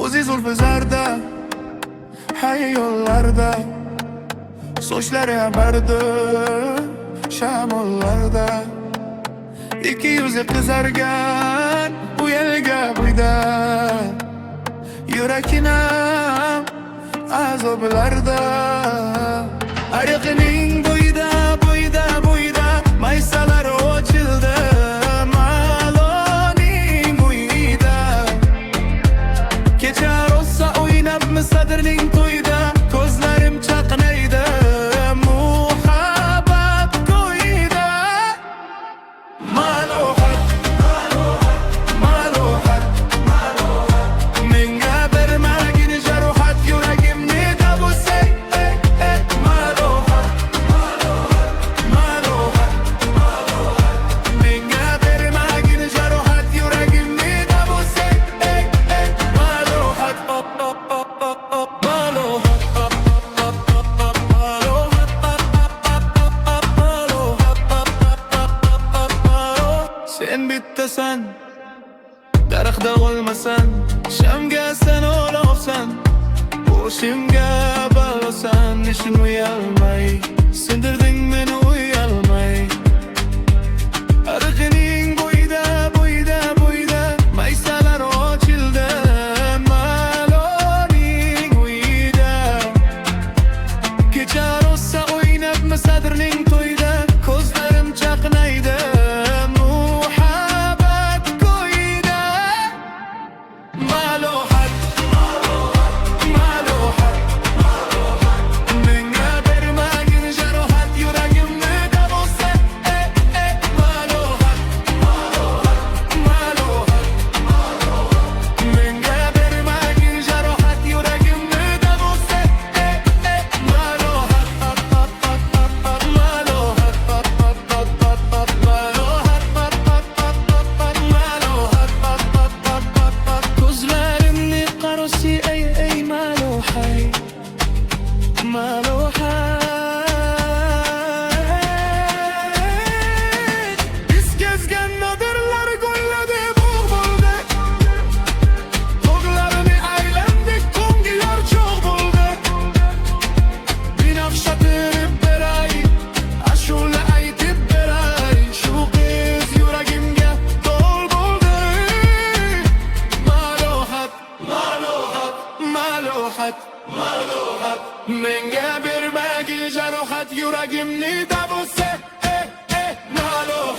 ko'zi zulfi zarda, hay yo'llarda, sochlari bardi shamollarda. İki yüzü qizargan bu yelga buyda, yurakinem azoblarda. Ariqining bo'yida, bo'yida, bo'yida maysalar ochildi, maloning bo'yida. Kecha rosa o'ynabmi sadrning to'yida, ko'zlarim chaqnaydi muhabbat ko'yida. Malohat, malohat, menga bermagin jarohat, yuragimni dabuse. Malohat, malohat, menga bermagin jarohat, yuragimni dabuse. Malohat, sen bittasan, daraxtda olmasan, shamga sen olovsan, boshimga balosan. Nishim uyalmay, sindirding meni uyalmay. Ariqining bo'yida, bo'yida, bo'yida maysalar ochildi, maloning uyida. Kecha rosa o'ynabmi sadrning to'yida, ko'zlarim chaqnaydi muhabbat ko'yida. Malohat, malohat, menga bermagin jarohat, yuragimni dabuse. Malohat, malohat, menga bermagin jarohat, yuragimni dabuse. Ko'zlarimni qarosi ey ey malohay, malohat. Biz kezgan nadirlar go'lladi bug' bo'ldi, tog'larini aylandik, ko'ngli yorchoq bo'ldi. Binafsha terib beray, ashula aytib beray, shu qiz yuragimga do'l bo'ldi. Malohat, malohat, malohat, malohat, menga bermagin jarohat, yuragimni dabuse. Malohat.